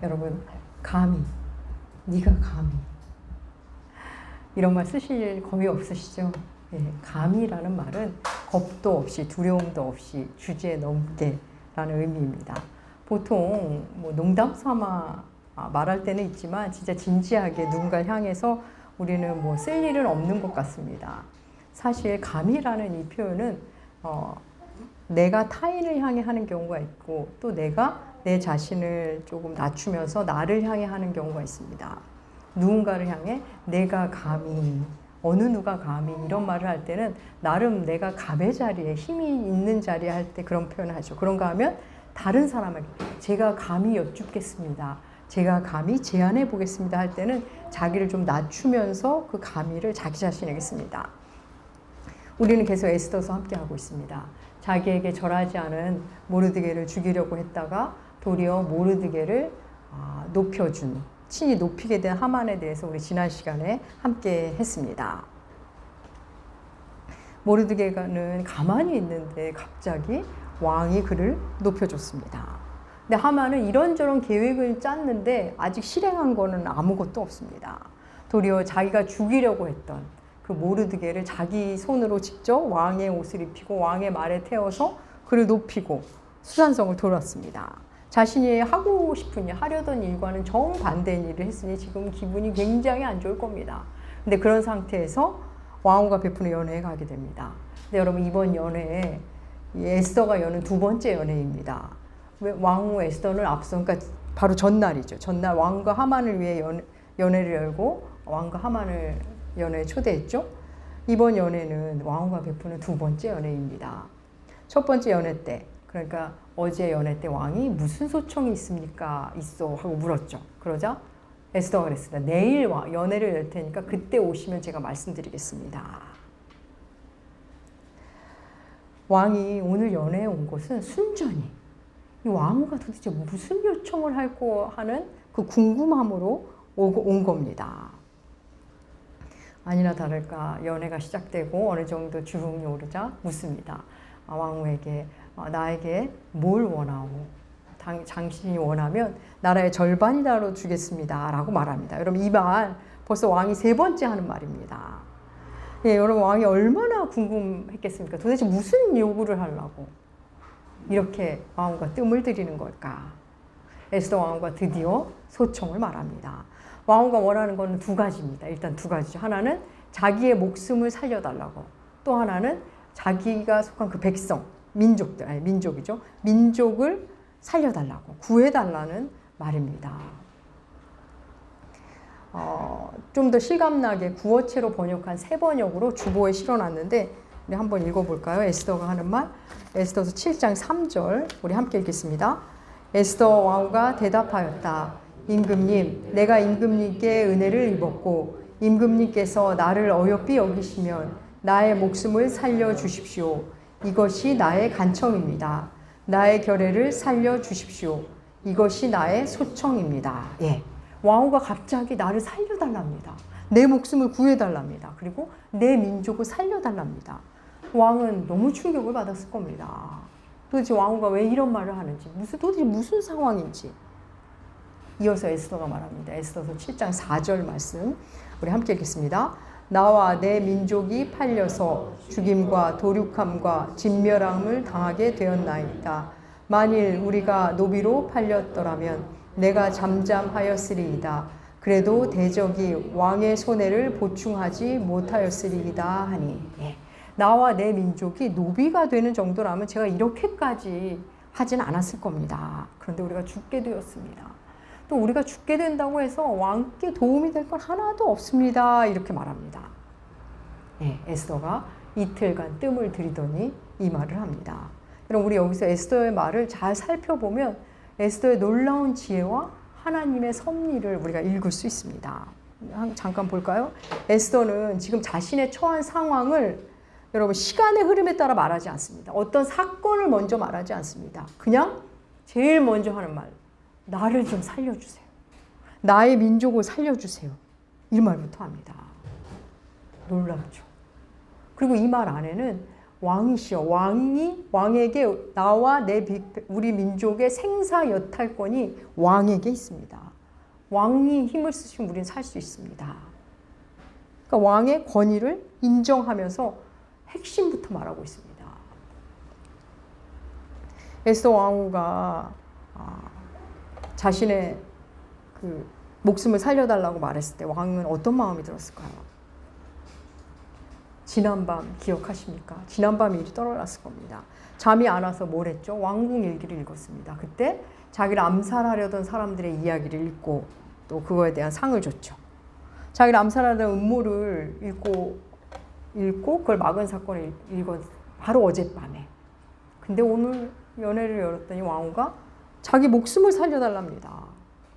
여러분, 감히, 네가 감히 이런 말 쓰실 일 거의 없으시죠? 예, 감히라는 말은 겁도 없이 두려움도 없이 주제 넘게 라는 의미입니다. 보통 뭐 농담 삼아 말할 때는 있지만 진짜 진지하게 누군가를 향해서 우리는 뭐 쓸 일은 없는 것 같습니다. 사실 감히라는 이 표현은 내가 타인을 향해 하는 경우가 있고 또 내가 내 자신을 조금 낮추면서 나를 향해 하는 경우가 있습니다. 누군가를 향해 내가 감히, 어느 누가 감히 이런 말을 할 때는 나름 내가 감의 자리에, 힘이 있는 자리에 할 때 그런 표현을 하죠. 그런가 하면 다른 사람에게 제가 감히 여쭙겠습니다. 제가 감히 제안해 보겠습니다 할 때는 자기를 좀 낮추면서 그 감히를 자기 자신에게 씁니다. 우리는 계속 에스더서 함께 하고 있습니다. 자기에게 절하지 않은 모르드게를 죽이려고 했다가 도리어 모르드게를 높여준, 친히 높이게 된 하만에 대해서 우리 지난 시간에 함께 했습니다. 모르드게는 가만히 있는데 갑자기 왕이 그를 높여줬습니다. 근데 하만은 이런저런 계획을 짰는데 아직 실행한 거는 아무것도 없습니다. 도리어 자기가 죽이려고 했던 그 모르드게를 자기 손으로 직접 왕의 옷을 입히고 왕의 말에 태워서 그를 높이고 수산성을 돌았습니다. 자신이 하고 싶은 일, 하려던 일과는 정반대인 일을 했으니 지금 기분이 굉장히 안 좋을 겁니다. 근데 그런 상태에서 왕후가 베푸는 연회에 가게 됩니다. 근데 여러분, 이번 연회에 에스더가 여는 두 번째 연회입니다. 왕후 에스더는 앞서, 그러니까 바로 전날이죠. 전날 왕과 하만을 위해 연회를 열고 왕과 하만을 연회에 초대했죠. 이번 연회는 왕후가 베푸는 두 번째 연회입니다. 첫 번째 연회 때, 그러니까 어제 연회 때 왕이 무슨 소청이 있습니까? 있어 하고 물었죠. 그러자 에스더가 그랬습니다. 내일 연회를 열 테니까 그때 오시면 제가 말씀드리겠습니다. 왕이 오늘 연회에 온 것은 순전히 이 왕후가 도대체 무슨 요청을 할고 하는 그 궁금함으로 온 겁니다. 아니나 다를까 연회가 시작되고 어느 정도 주흥이 오르자 묻습니다. 왕후에게 나에게 뭘 원하오? 당신이 원하면 나라의 절반이라도 주겠습니다 라고 말합니다. 여러분, 이 말 벌써 왕이 세 번째 하는 말입니다. 예, 여러분, 왕이 얼마나 궁금했겠습니까? 도대체 무슨 요구를 하려고 이렇게 왕후가 뜸을 들이는 걸까? 에스더 왕후가 드디어 소청을 말합니다. 왕후가 원하는 것은 두 가지입니다. 일단 두 가지죠. 하나는 자기의 목숨을 살려달라고, 또 하나는 자기가 속한 그 백성, 민족이죠. 민족을 살려달라고, 구해달라는 말입니다. 좀 더 실감나게 구어체로 번역한 세 번역으로 주보에 실어놨는데 우리 한번 읽어볼까요? 에스더가 하는 말, 에스더서 7장 3절 우리 함께 읽겠습니다. 에스더 왕후가 대답하였다. 임금님, 내가 임금님께 은혜를 입었고 임금님께서 나를 어여삐 여기시면 나의 목숨을 살려주십시오. 이것이 나의 간청입니다. 나의 결례를 살려주십시오. 이것이 나의 소청입니다. 예, 왕후가 갑자기 나를 살려달랍니다. 내 목숨을 구해달랍니다. 그리고 내 민족을 살려달랍니다. 왕은 너무 충격을 받았을 겁니다. 도대체 왕후가 왜 이런 말을 하는지, 도대체 무슨 상황인지. 이어서 에스더가 말합니다. 에스더서 7장 4절 말씀 우리 함께 읽겠습니다. 나와 내 민족이 팔려서 죽임과 도륙함과 진멸함을 당하게 되었나이다. 만일 우리가 노비로 팔렸더라면 내가 잠잠하였으리이다. 그래도 대적이 왕의 손해를 보충하지 못하였으리이다 하니. 예. 나와 내 민족이 노비가 되는 정도라면 제가 이렇게까지 하진 않았을 겁니다. 그런데 우리가 죽게 되었습니다. 또 우리가 죽게 된다고 해서 왕께 도움이 될 건 하나도 없습니다. 이렇게 말합니다. 예, 에스더가 이틀간 뜸을 들이더니 이 말을 합니다. 여러분, 우리 여기서 에스더의 말을 잘 살펴보면 에스더의 놀라운 지혜와 하나님의 섭리를 우리가 읽을 수 있습니다. 잠깐 볼까요? 에스더는 지금 자신의 처한 상황을 여러분 시간의 흐름에 따라 말하지 않습니다. 어떤 사건을 먼저 말하지 않습니다. 그냥 제일 먼저 하는 말, 나를 좀 살려주세요. 나의 민족을 살려주세요. 이 말부터 합니다. 놀랍죠. 그리고 이 말 안에는 왕이시여. 왕에게 나와 우리 민족의 생사 여탈권이 왕에게 있습니다. 왕이 힘을 쓰시면 우리는 살 수 있습니다. 그러니까 왕의 권위를 인정하면서 핵심부터 말하고 있습니다. 에스더 왕후가 자신의 그 목숨을 살려달라고 말했을 때 왕은 어떤 마음이 들었을까요? 지난밤 기억하십니까? 지난밤 일이 떨어졌을 겁니다. 잠이 안 와서 뭘 했죠? 왕궁 일기를 읽었습니다. 그때 자기를 암살하려던 사람들의 이야기를 읽고 또 그거에 대한 상을 줬죠. 자기를 암살하려던 음모를 읽고 그걸 막은 사건을 읽은 바로 어젯밤에. 근데 오늘 연회를 열었더니 왕후가 자기 목숨을 살려달랍니다.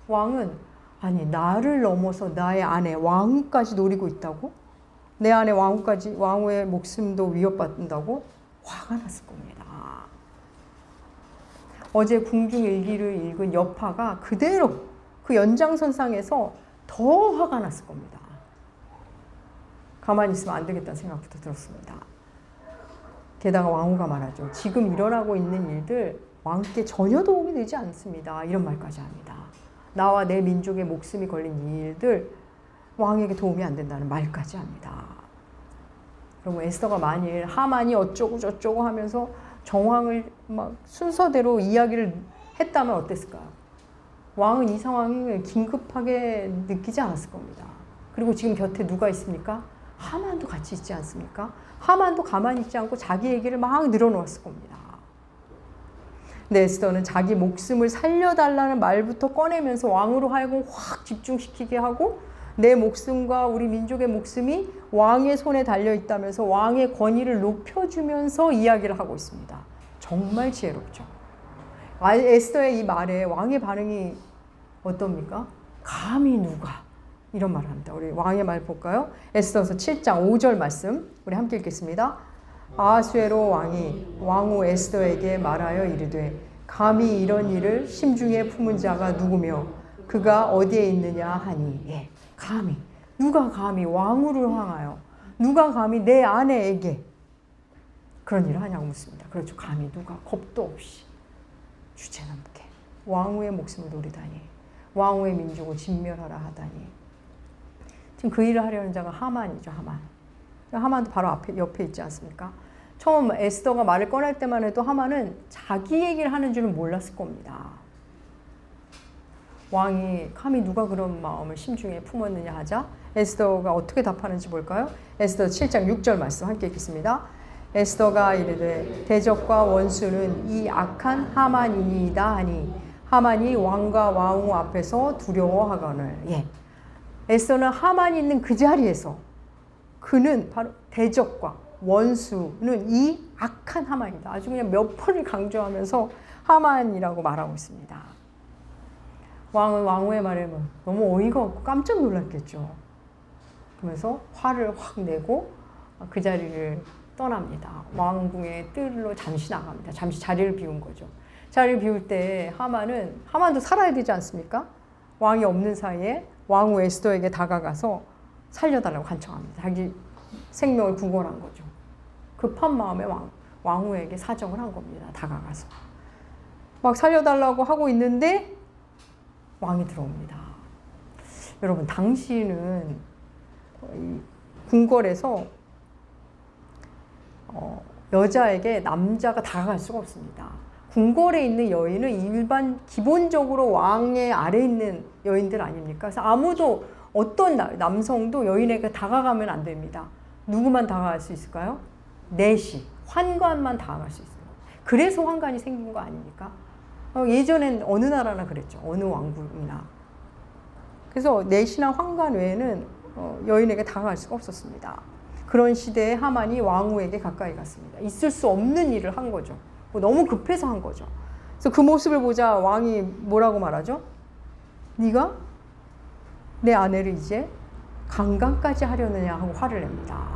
왕은 아니 나를 넘어서 나의 아내 왕후까지 노리고 있다고? 내 아내 왕후의 목숨도 위협받는다고? 화가 났을 겁니다. 어제 궁중일기를 읽은 여파가 그대로 그 연장선상에서 더 화가 났을 겁니다. 가만히 있으면 안 되겠다는 생각부터 들었습니다. 게다가 왕후가 말하죠. 지금 일어나고 있는 일들 왕께 전혀 도움이 되지 않습니다. 이런 말까지 합니다. 나와 내 민족의 목숨이 걸린 이 일들 왕에게 도움이 안 된다는 말까지 합니다. 그리고 에스더가 만일 하만이 어쩌고 저쩌고 하면서 정황을 막 순서대로 이야기를 했다면 어땠을까요? 왕은 이 상황을 긴급하게 느끼지 않았을 겁니다. 그리고 지금 곁에 누가 있습니까? 하만도 같이 있지 않습니까? 하만도 가만히 있지 않고 자기 얘기를 막 늘어놓았을 겁니다. 근데 에스더는 자기 목숨을 살려달라는 말부터 꺼내면서 왕으로 하여금 확 집중시키게 하고 내 목숨과 우리 민족의 목숨이 왕의 손에 달려있다면서 왕의 권위를 높여주면서 이야기를 하고 있습니다. 정말 지혜롭죠. 에스더의 이 말에 왕의 반응이 어떻습니까? 감히 누가? 이런 말을 합니다. 우리 왕의 말 볼까요? 에스더서 7장 5절 말씀 우리 함께 읽겠습니다. 아하수에로 왕이 왕후 에스더에게 말하여 이르되 감히 이런 일을 심중에 품은 자가 누구며 그가 어디에 있느냐 하니 예. 감히 누가 감히 왕후를 향하여 누가 감히 내 아내에게 그런 일을 하냐고 묻습니다. 그렇죠. 감히 누가 겁도 없이 주체넘게 왕후의 목숨을 노리다니 왕후의 민족을 진멸하라 하다니 지금 그 일을 하려는 자가 하만이죠. 하만도 바로 옆에 있지 않습니까? 처음 에스더가 말을 꺼낼 때만 해도 하만은 자기 얘기를 하는 줄은 몰랐을 겁니다. 왕이 감히 누가 그런 마음을 심중에 품었느냐 하자 에스더가 어떻게 답하는지 볼까요? 에스더 7장 6절 말씀 함께 읽겠습니다. 에스더가 이르되 대적과 원수는 이 악한 하만이니이다 하니 하만이 왕과 왕후 앞에서 두려워하거늘 예. 에스더는 하만이 있는 그 자리에서 그는 바로 대적과 원수는 이 악한 하만이다. 아주 그냥 몇 번을 강조하면서 하만이라고 말하고 있습니다. 왕은 왕후의 말에 너무 어이가 없고 깜짝 놀랐겠죠. 그러면서 화를 확 내고 그 자리를 떠납니다. 왕궁의 뜰로 잠시 나갑니다. 잠시 자리를 비운 거죠. 자리를 비울 때 하만도 살아야 되지 않습니까? 왕이 없는 사이에 왕후 에스더에게 다가가서 살려달라고 간청합니다. 자기 생명을 구걸한 거죠. 급한 마음에 왕후에게 사정을 한 겁니다. 다가가서. 막 살려달라고 하고 있는데 왕이 들어옵니다. 여러분 당시는 궁궐에서 여자에게 남자가 다가갈 수가 없습니다. 궁궐에 있는 여인은 기본적으로 왕의 아래에 있는 여인들 아닙니까? 그래서 아무도 어떤 남성도 여인에게 다가가면 안 됩니다. 누구만 다가갈 수 있을까요? 내시, 환관만 다가갈 수 있어요. 그래서 환관이 생긴 거 아닙니까? 예전엔 어느 나라나 그랬죠. 어느 왕국이나. 그래서 내시나 환관 외에는 여인에게 다가갈 수가 없었습니다. 그런 시대에 하만이 왕후에게 가까이 갔습니다. 있을 수 없는 일을 한 거죠. 너무 급해서 한 거죠. 그래서 그 모습을 보자 왕이 뭐라고 말하죠? 네가 내 아내를 이제 강간까지 하려느냐 하고 화를 냅니다.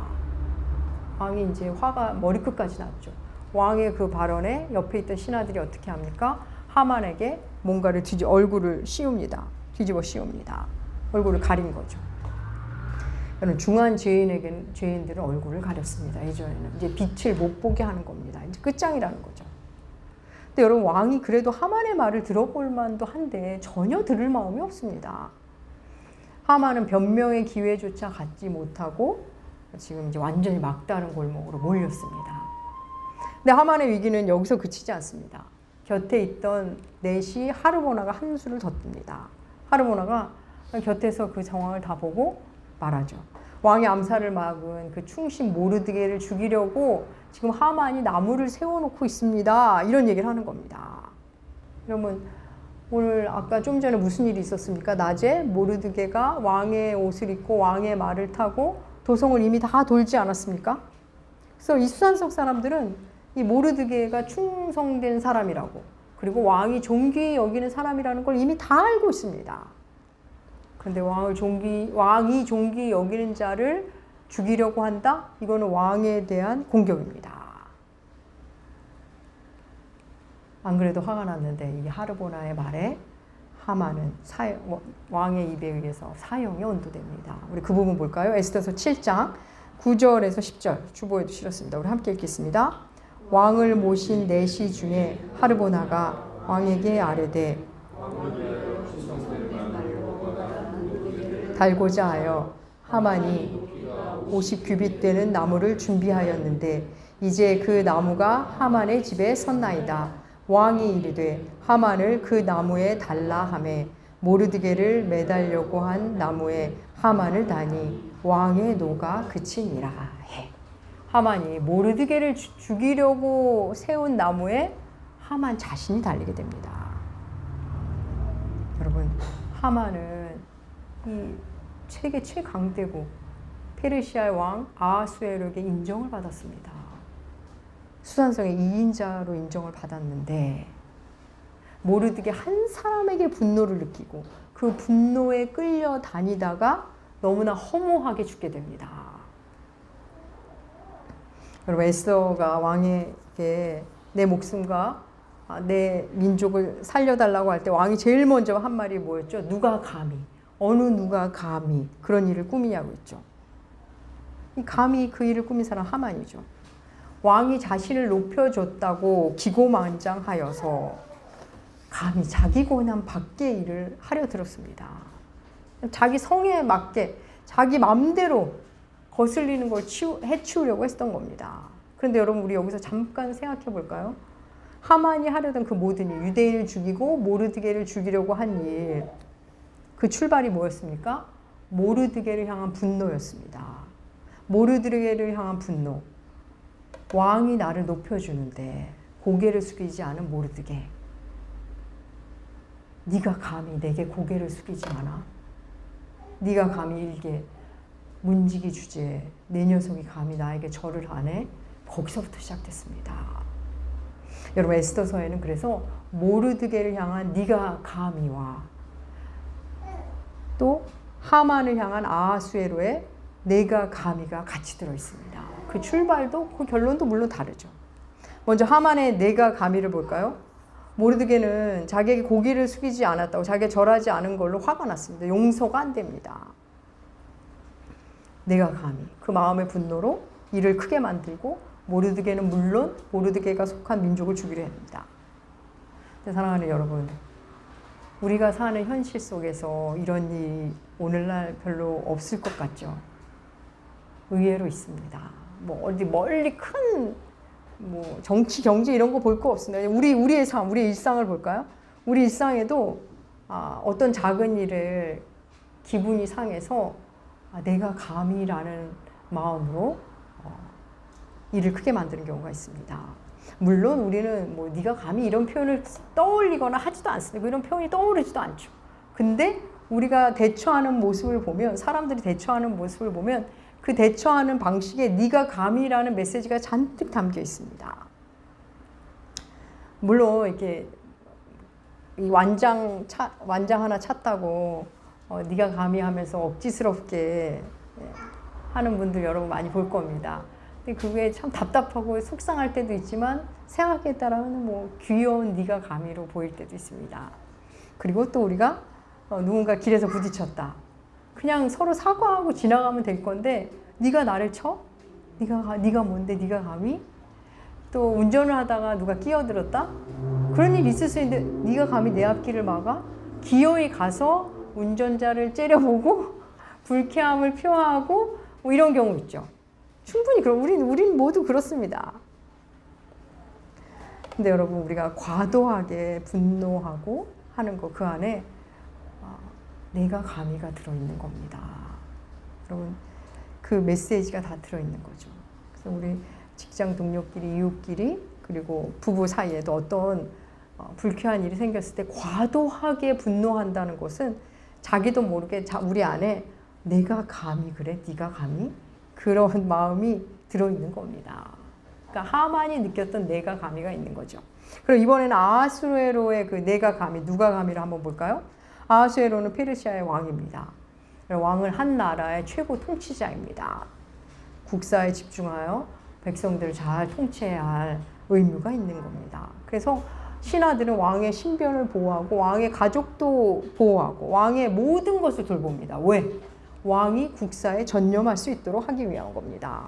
왕이 이제 화가 머리끝까지 났죠. 왕의 그 발언에 옆에 있던 신하들이 어떻게 합니까? 하만에게 뭔가를 얼굴을 씌웁니다. 뒤집어 씌웁니다. 얼굴을 가린 거죠. 그런 중한 죄인들은 얼굴을 가렸습니다. 예전에는 이제 빛을 못 보게 하는 겁니다. 이제 끝장이라는 거죠. 근데 여러분, 왕이 그래도 하만의 말을 들어볼 만도 한데 전혀 들을 마음이 없습니다. 하만은 변명의 기회조차 갖지 못하고 지금 이제 완전히 막다른 골목으로 몰렸습니다. 근데 하만의 위기는 여기서 그치지 않습니다. 곁에 있던 넷이 하르보나가 한 수를 더 뜹니다. 하르보나가 곁에서 그 상황을 다 보고 말하죠. 왕의 암살을 막은 그 충신 모르드게를 죽이려고 지금 하만이 나무를 세워놓고 있습니다. 이런 얘기를 하는 겁니다. 여러분, 오늘 아까 좀 전에 무슨 일이 있었습니까? 낮에 모르드게가 왕의 옷을 입고 왕의 말을 타고 도성을 이미 다 돌지 않았습니까? 그래서 이 수산성 사람들은 이 모르드게가 충성된 사람이라고, 그리고 왕이 존귀히 여기는 사람이라는 걸 이미 다 알고 있습니다. 그런데 왕이 존귀히 여기는 자를 죽이려고 한다? 이거는 왕에 대한 공격입니다. 안 그래도 화가 났는데 이 하르보나의 말에 하만은 왕의 입에 의해서 사형이 언도됩니다. 우리 그 부분 볼까요? 에스더서 7장 9절에서 10절 주보에도 실었습니다. 우리 함께 읽겠습니다. 왕을 모신 내시 중에 하르보나가 왕에게 아뢰되 달고자 하여 하만이 50규빗 되는 나무를 준비하였는데 이제 그 나무가 하만의 집에 섰나이다. 왕이 이르되 하만을 그 나무에 달라 하매 모르드게를 매달려고 한 나무에 하만을 다니 왕의 노가 그치니라 해. 하만이 모르드게를 죽이려고 세운 나무에 하만 자신이 달리게 됩니다. 여러분, 하만은 이 세계 최강대국 페르시아의 왕 아하수에로에게 인정을 받았습니다. 수산성의 2인자로 인정을 받았는데 모르드게 한 사람에게 분노를 느끼고 그 분노에 끌려다니다가 너무나 허무하게 죽게 됩니다. 여러분, 에스더가 왕에게 내 목숨과 내 민족을 살려달라고 할 때 왕이 제일 먼저 한 말이 뭐였죠? 누가 감히, 어느 누가 감히 그런 일을 꾸미냐고 했죠. 이 감히 그 일을 꾸민 사람 하만이죠. 왕이 자신을 높여줬다고 기고만장하여서 감히 자기 권한 밖의 일을 하려 들었습니다. 자기 성에 맞게 자기 맘대로 거슬리는 걸 해치우려고 했던 겁니다. 그런데 여러분, 우리 여기서 잠깐 생각해 볼까요? 하만이 하려던 그 모든 일, 유대인을 죽이고 모르드게를 죽이려고 한 일, 그 출발이 뭐였습니까? 모르드게를 향한 분노였습니다. 모르드게를 향한 분노. 왕이 나를 높여주는데 고개를 숙이지 않은 모르드게, 네가 감히 내게 고개를 숙이지 않아? 네가 감히 일개 문지기 주제에 내 녀석이 감히 나에게 절을 안 해? 거기서부터 시작됐습니다. 여러분, 에스더서에는 그래서 모르드게를 향한 네가 감히와 또 하만을 향한 아하수에로의 내가 감히가 같이 들어있습니다. 그 출발도 그 결론도 물론 다르죠. 먼저 하만의 내가 감히를 볼까요? 모르드게는 자기에게 고개를 숙이지 않았다고, 자기가 절하지 않은 걸로 화가 났습니다. 용서가 안 됩니다. 내가 감히 그 마음의 분노로 일을 크게 만들고 모르드게는 물론 모르드게가 속한 민족을 죽이려 합니다. 사랑하는 여러분, 우리가 사는 현실 속에서 이런 일이 오늘날 별로 없을 것 같죠? 의외로 있습니다. 뭐 어디 멀리 큰 뭐 정치, 경제 이런 거 볼 거 없습니다. 우리의 삶, 우리의 일상을 볼까요? 우리 일상에도 어떤 작은 일을 기분이 상해서 내가 감히라는 마음으로 일을 크게 만드는 경우가 있습니다. 물론 우리는 뭐 네가 감히 이런 표현을 떠올리거나 하지도 않습니다. 이런 표현이 떠오르지도 않죠. 근데 우리가 대처하는 모습을 보면, 사람들이 대처하는 모습을 보면 그 대처하는 방식에 네가 감히라는 메시지가 잔뜩 담겨 있습니다. 물론 이렇게 이 완장 하나 찼다고 네가 감히 하면서 억지스럽게 하는 분들 여러분 많이 볼 겁니다. 근데 그게 참 답답하고 속상할 때도 있지만 생각에 따라는 뭐 귀여운 네가 감히로 보일 때도 있습니다. 그리고 또 우리가 누군가 길에서 부딪혔다. 그냥 서로 사과하고 지나가면 될 건데 네가 나를 쳐? 네가 뭔데 네가 감히? 또 운전을 하다가 누가 끼어들었다? 그런 일이 있을 수 있는데 네가 감히 내 앞길을 막아? 기어이 가서 운전자를 째려보고 불쾌함을 표하고 뭐 이런 경우 있죠. 충분히 그럼 우린 모두 그렇습니다. 근데 여러분 우리가 과도하게 분노하고 하는 거 그 안에 내가 감히가 들어있는 겁니다. 여러분 그 메시지가 다 들어있는 거죠. 그래서 우리 직장 동료끼리 이웃끼리 그리고 부부 사이에도 어떤 불쾌한 일이 생겼을 때 과도하게 분노한다는 것은 자기도 모르게 우리 안에 내가 감히 그래? 네가 감히? 그런 마음이 들어있는 겁니다. 그러니까 하만이 느꼈던 내가 감히가 있는 거죠. 그리고 이번에는 아하수에로의 그 내가 감히, 누가 감히를 한번 볼까요? 아하수에로는 페르시아의 왕입니다. 왕은 한 나라의 최고 통치자입니다. 국사에 집중하여 백성들을 잘 통치해야 할 의무가 있는 겁니다. 그래서 신하들은 왕의 신변을 보호하고 왕의 가족도 보호하고 왕의 모든 것을 돌봅니다. 왜? 왕이 국사에 전념할 수 있도록 하기 위한 겁니다.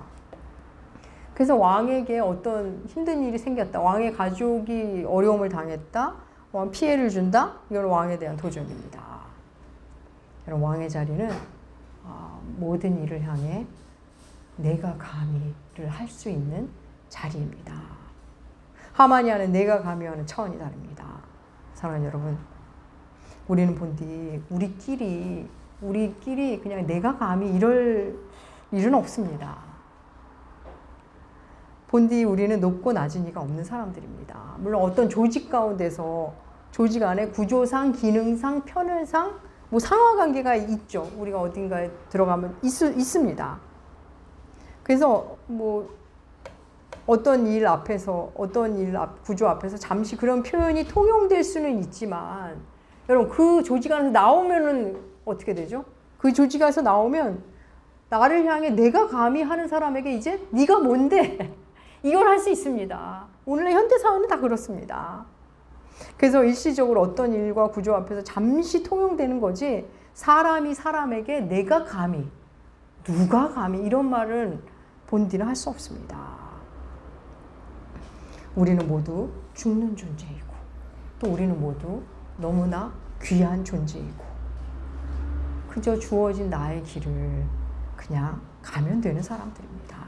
그래서 왕에게 어떤 힘든 일이 생겼다. 왕의 가족이 어려움을 당했다. 피해를 준다. 이건 왕에 대한 도전입니다. 여러분 왕의 자리는 모든 일을 향해 내가 감히를 할 수 있는 자리입니다. 하만이 하는 내가 감히 하는 차원이 다릅니다. 사랑하는 여러분, 우리는 본디 우리끼리 그냥 내가 감히 이럴 일은 없습니다. 본디 우리는 높고 낮은 이가 없는 사람들입니다. 물론 어떤 조직 가운데서 조직 안에 구조상, 기능상, 편의상 뭐 상하관계가 있죠. 우리가 어딘가에 들어가면 있습니다. 그래서 뭐 어떤 구조 앞에서 잠시 그런 표현이 통용될 수는 있지만 여러분 그 조직 안에서 나오면은 어떻게 되죠? 그 조직 안에서 나오면 나를 향해 내가 감히 하는 사람에게 이제 네가 뭔데? 이걸 할 수 있습니다. 오늘의 현대사회는 다 그렇습니다. 그래서 일시적으로 어떤 일과 구조 앞에서 잠시 통용되는 거지 사람이 사람에게 내가 감히, 누가 감히 이런 말은 본디는 할 수 없습니다. 우리는 모두 죽는 존재이고 또 우리는 모두 너무나 귀한 존재이고 그저 주어진 나의 길을 그냥 가면 되는 사람들입니다.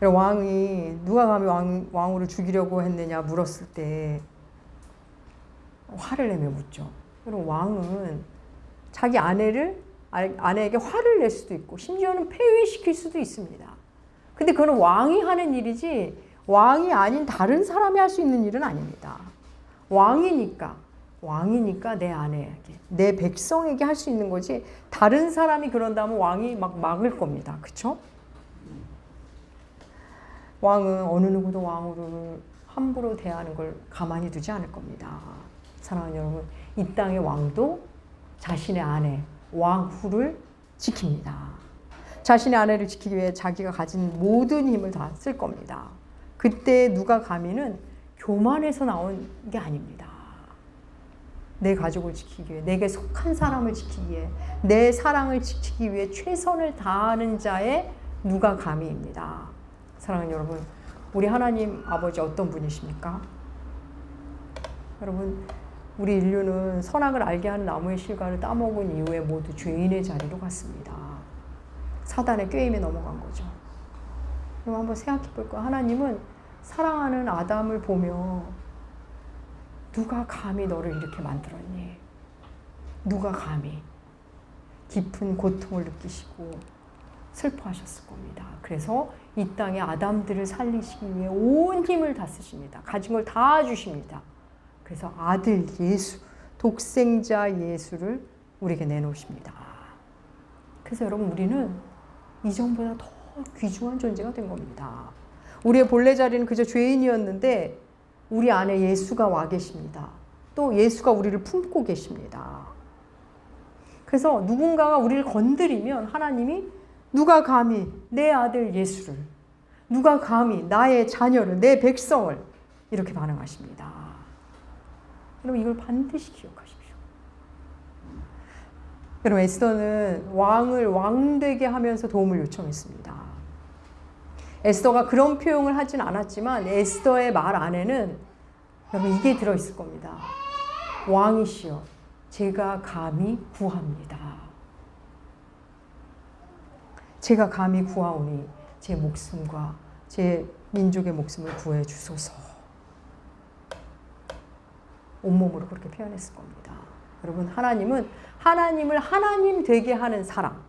왕이 누가 감히 왕후를 죽이려고 했느냐 물었을 때 화를 내며 묻죠. 그리고 왕은 자기 아내에게 화를 낼 수도 있고 심지어는 폐위시킬 수도 있습니다. 근데 그건 왕이 하는 일이지 왕이 아닌 다른 사람이 할 수 있는 일은 아닙니다. 왕이니까 내 아내에게, 내 백성에게 할 수 있는 거지 다른 사람이 그런다면 왕이 막 막을 겁니다. 그렇죠? 왕은 어느 누구도 왕후를 함부로 대하는 걸 가만히 두지 않을 겁니다. 사랑하는 여러분, 이 땅의 왕도 자신의 아내, 왕후를 지킵니다. 자신의 아내를 지키기 위해 자기가 가진 모든 힘을 다 쓸 겁니다. 그때 누가 감히는 교만에서 나온 게 아닙니다. 내 가족을 지키기 위해, 내게 속한 사람을 지키기 위해, 내 사랑을 지키기 위해 최선을 다하는 자의 누가 감히입니다. 사랑하는 여러분, 우리 하나님 아버지 어떤 분이십니까? 여러분, 우리 인류는 선악을 알게 하는 나무의 실과를 따먹은 이후에 모두 죄인의 자리로 갔습니다. 사단의 꾀임에 넘어간 거죠. 그럼 한번 생각해 볼 거예요. 하나님은 사랑하는 아담을 보며 누가 감히 너를 이렇게 만들었니? 누가 감히? 깊은 고통을 느끼시고 슬퍼하셨을 겁니다. 그래서 이 땅에 아담들을 살리시기 위해 온 힘을 다 쓰십니다. 가진 걸 다 주십니다. 그래서 아들 예수, 독생자 예수를 우리에게 내놓으십니다. 그래서 여러분 우리는 이전보다 더 귀중한 존재가 된 겁니다. 우리의 본래 자리는 그저 죄인이었는데 우리 안에 예수가 와 계십니다. 또 예수가 우리를 품고 계십니다. 그래서 누군가가 우리를 건드리면 하나님이 누가 감히 내 아들 예수를, 누가 감히 나의 자녀를, 내 백성을 이렇게 반응하십니다. 여러분 이걸 반드시 기억하십시오. 여러분 에스더는 왕을 왕되게 하면서 도움을 요청했습니다. 에스더가 그런 표현을 하진 않았지만 에스더의 말 안에는 여러분 이게 들어있을 겁니다. 왕이시여 제가 감히 구합니다. 제가 감히 구하오니 제 목숨과 제 민족의 목숨을 구해 주소서. 온몸으로 그렇게 표현했을 겁니다. 여러분 하나님은 하나님을 하나님 되게 하는 사람,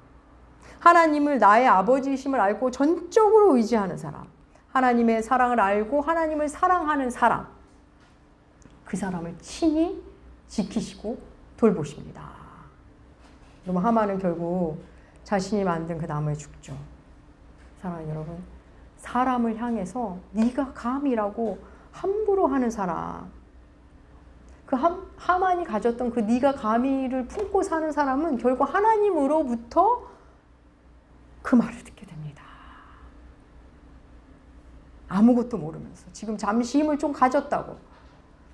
하나님을 나의 아버지이심을 알고 전적으로 의지하는 사람, 하나님의 사랑을 알고 하나님을 사랑하는 사람, 그 사람을 친히 지키시고 돌보십니다. 여러분 하만은 결국 자신이 만든 그 나무에 죽죠. 사랑하는 여러분, 사람을 향해서 네가 감이라고 함부로 하는 사람, 그 하만이 가졌던 그 네가 감히를 품고 사는 사람은 결국 하나님으로부터 그 말을 듣게 됩니다. 아무것도 모르면서 지금 잠시 힘을 좀 가졌다고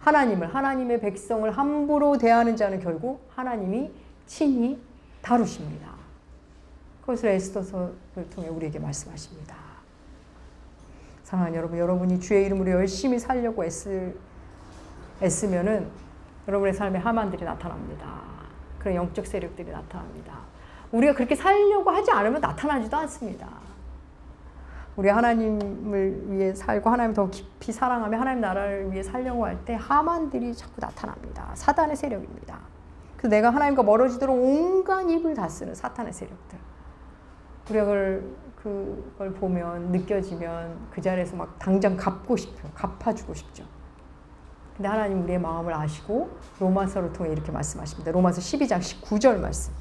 하나님의 백성을 함부로 대하는 자는 결국 하나님이 친히 다루십니다. 그것을 에스더서를 통해 우리에게 말씀하십니다. 사랑하는 여러분, 여러분이 주의 이름으로 열심히 살려고 애쓰면은 여러분의 삶에 하만들이 나타납니다. 그런 영적 세력들이 나타납니다. 우리가 그렇게 살려고 하지 않으면 나타나지도 않습니다. 우리 하나님을 위해 살고 하나님 더 깊이 사랑하며 하나님 나라를 위해 살려고 할 때 하만들이 자꾸 나타납니다. 사단의 세력입니다. 그래서 내가 하나님과 멀어지도록 온갖 입을 다 쓰는 사탄의 세력들. 우리가 그걸 보면 느껴지면 그 자리에서 막 당장 갚아주고 싶죠. 근데 하나님 우리의 마음을 아시고 로마서를 통해 이렇게 말씀하십니다. 로마서 12장 19절 말씀.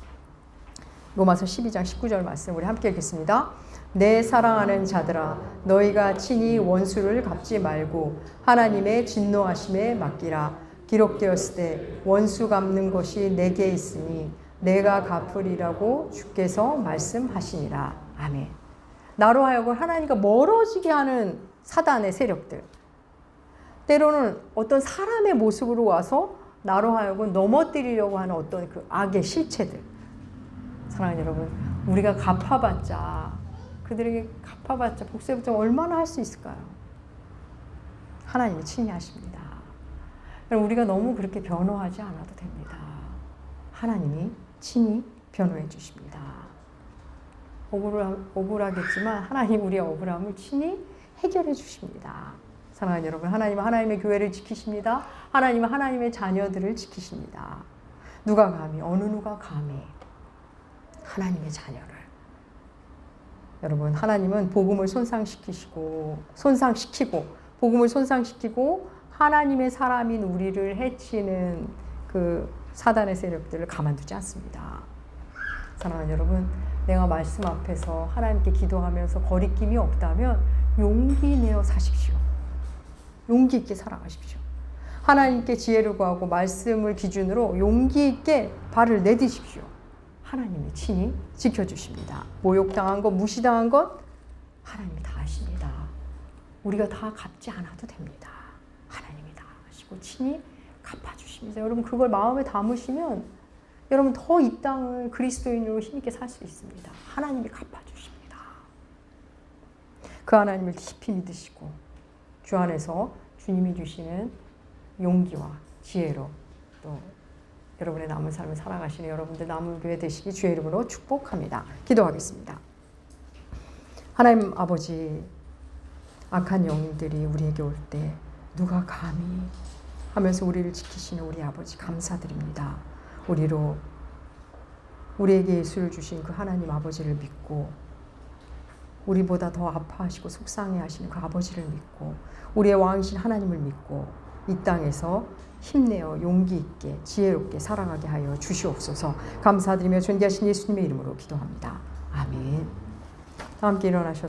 로마서 12장 19절 말씀 우리 함께 읽겠습니다. 내 사랑하는 자들아 너희가 친히 원수를 갚지 말고 하나님의 진노하심에 맡기라. 기록되었을 때 원수 갚는 것이 내게 있으니 내가 갚으리라고 주께서 말씀하시니라. 아멘. 나로 하여금 하나님과 멀어지게 하는 사단의 세력들, 때로는 어떤 사람의 모습으로 와서 나로 하여금 넘어뜨리려고 하는 어떤 그 악의 실체들. 사랑하는 여러분, 우리가 그들에게 갚아봤자 복수해봤자 얼마나 할 수 있을까요? 하나님이 친히 하십니다. 우리가 너무 그렇게 변호하지 않아도 됩니다. 하나님이 친히 변호해 주십니다. 억울하겠지만 하나님 우리의 억울함을 친히 해결해 주십니다. 사랑하는 여러분, 하나님은 하나님의 교회를 지키십니다. 하나님은 하나님의 자녀들을 지키십니다. 누가 감히, 어느 누가 감히 하나님의 자녀를. 여러분, 하나님은 복음을 손상시키고 복음을 손상시키고 하나님의 사람인 우리를 해치는 그 사단의 세력들을 가만두지 않습니다. 사랑하는 여러분, 내가 말씀 앞에서 하나님께 기도하면서 거리낌이 없다면 용기 내어 사십시오. 용기 있게 살아가십시오. 하나님께 지혜를 구하고 말씀을 기준으로 용기 있게 발을 내디십시오. 하나님이 친히 지켜주십니다. 모욕당한 것, 무시당한 것 하나님이 다 아십니다. 우리가 다 갚지 않아도 됩니다. 하나님이 다 아시고 친히 갚아주십니다. 여러분 그걸 마음에 담으시면 여러분 더 이 땅을 그리스도인으로 힘있게 살 수 있습니다. 하나님이 갚아주십니다. 그 하나님을 깊이 믿으시고 주 안에서 주님이 주시는 용기와 지혜로 또 여러분의 남은 삶을 살아가시는 여러분들 남은 교회 되시기 주의 이름으로 축복합니다. 기도하겠습니다. 하나님 아버지, 악한 영들이 우리에게 올 때 누가 감히 하면서 우리를 지키시는 우리 아버지 감사드립니다. 우리에게 예수를 주신 그 하나님 아버지를 믿고 우리보다 더 아파하시고 속상해하시는 그 아버지를 믿고 우리의 왕이신 하나님을 믿고 이 땅에서 힘내어 용기 있게 지혜롭게 살아가게 하여 주시옵소서. 감사드리며 존귀하신 예수님의 이름으로 기도합니다. 아멘. 다 함께 일어나셔서